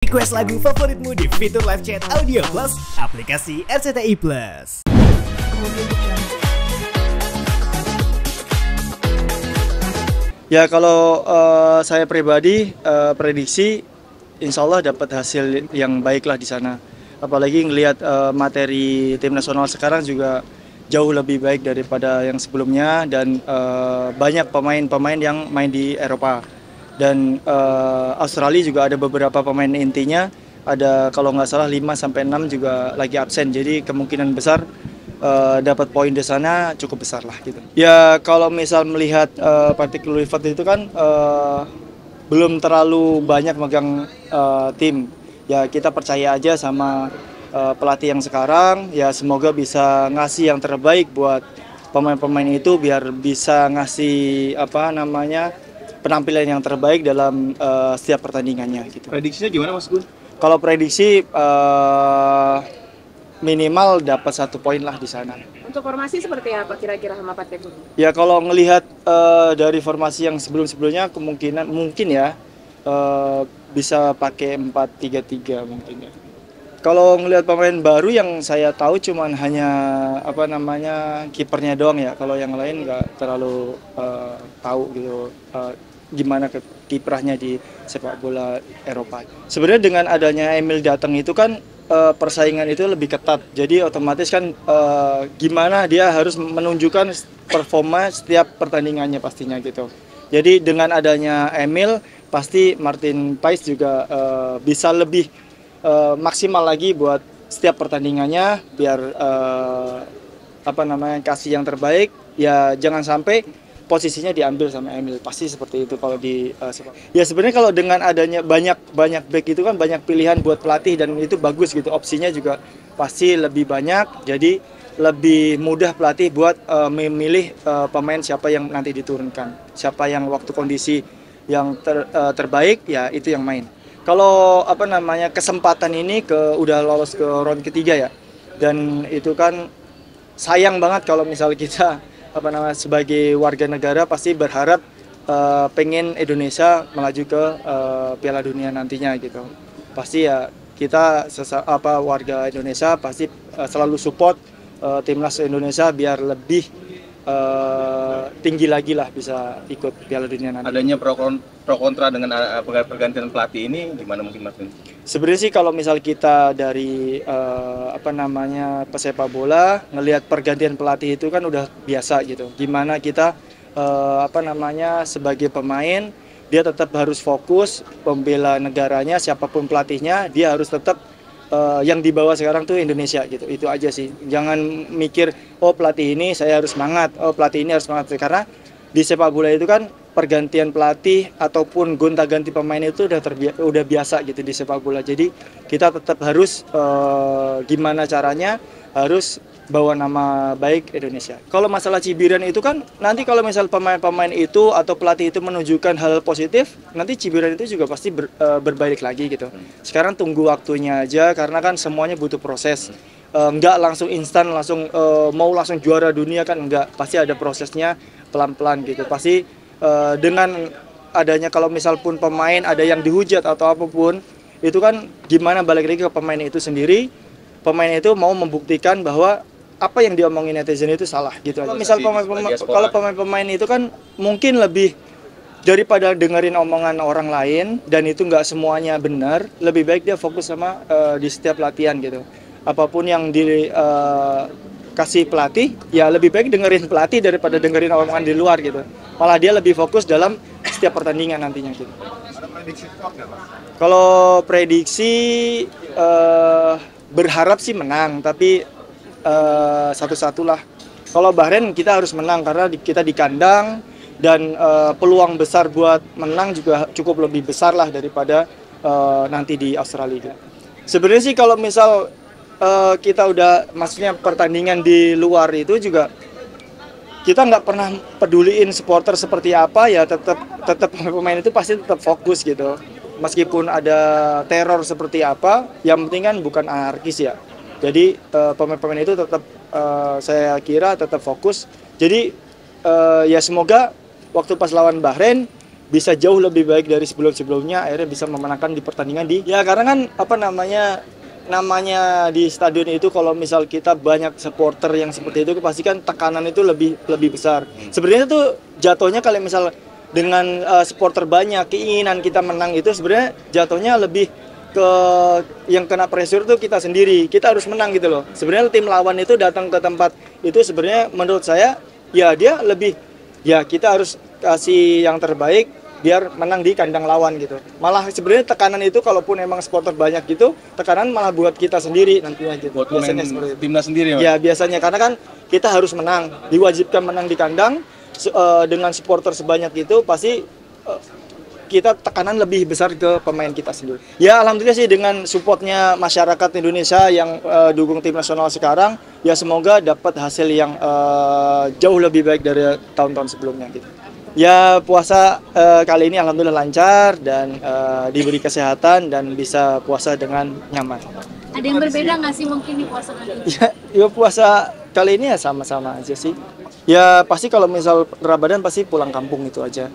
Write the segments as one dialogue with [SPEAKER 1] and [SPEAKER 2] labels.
[SPEAKER 1] Request lagu favoritmu di fitur live chat Audio Plus aplikasi RCTI Plus.
[SPEAKER 2] Ya kalau saya pribadi prediksi insya Allah dapat hasil yang baik lah di sana. Apalagi ngelihat materi tim nasional sekarang juga jauh lebih baik daripada yang sebelumnya dan banyak pemain-pemain yang main di Eropa. Dan Australia juga ada beberapa pemain intinya, ada kalau nggak salah 5-6 juga lagi absen, jadi kemungkinan besar dapat poin di sana cukup besar lah gitu. Ya kalau misal melihat Patrick Kluivert itu kan belum terlalu banyak megang tim, ya kita percaya aja sama pelatih yang sekarang, ya semoga bisa ngasih yang terbaik buat pemain-pemain itu biar bisa ngasih penampilan yang terbaik dalam setiap pertandingannya gitu.
[SPEAKER 3] Prediksinya gimana Mas Gun?
[SPEAKER 2] Kalau prediksi minimal dapat 1 poin lah di sana.
[SPEAKER 4] Untuk formasi seperti apa kira-kira sama Patrick?
[SPEAKER 2] Ya kalau ngelihat dari formasi yang sebelum-sebelumnya kemungkinan mungkin ya bisa pakai 4-3-3 mungkin ya. Kalau ngelihat pemain baru yang saya tahu cuman hanya kipernya doang ya. Kalau yang lain nggak terlalu tahu gitu gimana kiprahnya di sepak bola Eropa. Sebenarnya dengan adanya Emil datang itu kan persaingan itu lebih ketat. Jadi otomatis kan gimana dia harus menunjukkan performa setiap pertandingannya pastinya gitu. Jadi dengan adanya Emil pasti Martin Paes juga bisa lebih maksimal lagi buat setiap pertandingannya biar kasih yang terbaik. Ya jangan sampai posisinya diambil sama Emil, pasti seperti itu kalau di ya sebenarnya kalau dengan adanya banyak back itu kan banyak pilihan buat pelatih dan itu bagus gitu, opsinya juga pasti lebih banyak, jadi lebih mudah pelatih buat memilih pemain siapa yang nanti diturunkan, siapa yang waktu kondisi yang terbaik ya itu yang main. Kalau kesempatan ini udah lolos ke round ketiga ya, dan itu kan sayang banget kalau misal kita sebagai warga negara pasti berharap pengen Indonesia melaju ke Piala Dunia nantinya gitu. Pasti ya kita warga Indonesia pasti selalu support timnas Indonesia biar lebih tinggi lagi lah bisa ikut Piala Dunia nanti.
[SPEAKER 3] Adanya pro kontra dengan pergantian pelatih ini gimana mungkin Mas?
[SPEAKER 2] Sebenarnya sih kalau misal kita dari pesepak bola ngelihat pergantian pelatih itu kan udah biasa gitu. Gimana kita sebagai pemain dia tetap harus fokus membela negaranya, siapapun pelatihnya dia harus tetap yang dibawa sekarang tuh Indonesia gitu. Itu aja sih. Jangan mikir oh pelatih ini saya harus semangat, oh pelatih ini harus semangat, karena di sepak bola itu kan pergantian pelatih ataupun gonta-ganti pemain itu udah biasa gitu di sepak bola. Jadi kita tetap harus gimana caranya harus bawa nama baik Indonesia. Kalau masalah cibiran itu kan nanti kalau misal pemain-pemain itu atau pelatih itu menunjukkan hal positif, nanti cibiran itu juga pasti berbalik lagi gitu. Sekarang tunggu waktunya aja karena kan semuanya butuh proses. Enggak langsung instan langsung mau langsung juara dunia kan enggak, pasti ada prosesnya pelan-pelan gitu. Pasti dengan adanya kalau misal pun pemain ada yang dihujat atau apapun itu kan gimana balik lagi ke pemain itu sendiri. Pemain itu mau membuktikan bahwa apa yang diomongin netizen itu salah gitu aja. Misal kalau pemain-pemain itu kan mungkin lebih daripada dengerin omongan orang lain dan itu nggak semuanya benar, lebih baik dia fokus sama di setiap latihan gitu. Apapun yang dikasih pelatih, ya lebih baik dengerin pelatih daripada dengerin omongan di luar gitu. Malah dia lebih fokus dalam setiap pertandingan nantinya gitu.
[SPEAKER 3] Ada prediksi skor nggak Mas?
[SPEAKER 2] Kalau prediksi berharap sih menang, tapi satu-satu lah. Kalau Bahrain kita harus menang karena kita di kandang dan peluang besar buat menang juga cukup lebih besar lah daripada nanti di Australia. Sebenarnya sih kalau misal kita udah maksudnya pertandingan di luar itu juga kita nggak pernah peduliin supporter seperti apa ya, tetap pemain itu pasti tetap fokus gitu. Meskipun ada teror seperti apa, yang penting kan bukan anarkis ya. Jadi pemain-pemain itu tetap saya kira tetap fokus. Jadi ya semoga waktu pas lawan Bahrain bisa jauh lebih baik dari sebelum-sebelumnya, akhirnya bisa memenangkan di pertandingan ya karena kan namanya di stadion itu kalau misal kita banyak supporter yang seperti itu pasti kan tekanan itu lebih besar. Sebenarnya tuh jatuhnya kalau misal dengan supporter banyak, keinginan kita menang itu sebenarnya jatuhnya lebih ke yang kena pressure tuh kita sendiri. Kita harus menang gitu loh. Sebenarnya tim lawan itu datang ke tempat itu sebenarnya menurut saya ya dia lebih ya kita harus kasih yang terbaik biar menang di kandang lawan gitu. Malah sebenarnya tekanan itu kalaupun emang supporter banyak gitu, tekanan malah buat kita sendiri nantinya gitu.
[SPEAKER 3] Buat
[SPEAKER 2] biasanya seperti itu.
[SPEAKER 3] Timnas sendiri, Mas?
[SPEAKER 2] Ya biasanya karena kan kita harus menang, diwajibkan menang di kandang dengan supporter sebanyak itu pasti kita tekanan lebih besar ke pemain kita sendiri. Ya alhamdulillah sih dengan supportnya masyarakat Indonesia yang dukung tim nasional sekarang, ya semoga dapat hasil yang jauh lebih baik dari tahun-tahun sebelumnya gitu. Ya puasa kali ini alhamdulillah lancar dan diberi kesehatan dan bisa puasa dengan nyaman.
[SPEAKER 5] Ada yang berbeda nggak sih mungkin di puasa kali ini?
[SPEAKER 2] Ya puasa kali ini ya sama-sama aja sih. Ya pasti kalau misal Ramadan pasti pulang kampung itu aja.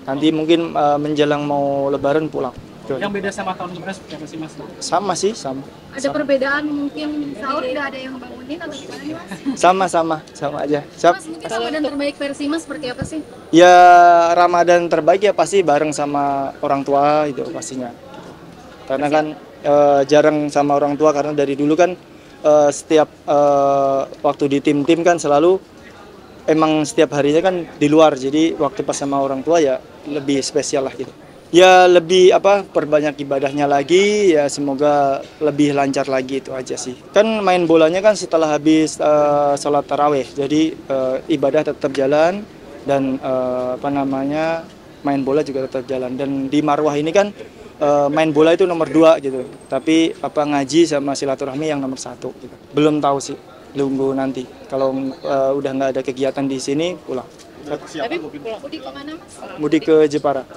[SPEAKER 2] Nanti mungkin menjelang mau Lebaran pulang.
[SPEAKER 6] Yang beda sama tahun kemarin seperti apa sih, Mas?
[SPEAKER 2] Sama sih, sama.
[SPEAKER 5] Ada perbedaan mungkin sahur tidak ada yang bangunin atau gimana nih, Mas?
[SPEAKER 2] Sama aja.
[SPEAKER 5] Mas, mungkin Ramadan terbaik versi Mas seperti apa sih?
[SPEAKER 2] Ya Ramadan terbaik ya pasti bareng sama orang tua itu pastinya. Karena kan jarang sama orang tua karena dari dulu kan setiap waktu di tim-tim kan selalu emang setiap harinya kan di luar, jadi waktu pas sama orang tua ya lebih spesial lah gitu. Ya lebih perbanyak ibadahnya lagi, ya semoga lebih lancar lagi itu aja sih. Kan main bolanya kan setelah habis sholat tarawih, jadi ibadah tetap jalan dan main bola juga tetap jalan. Dan di Marwah ini kan main bola itu nomor 2 gitu, tapi ngaji sama silaturahmi yang nomor 1 gitu. Belum tahu sih. Nunggu nanti. Kalau udah nggak ada kegiatan di sini, pulang.
[SPEAKER 5] Tapi mudik kemana, Mas?
[SPEAKER 2] Mudik ke Jepara.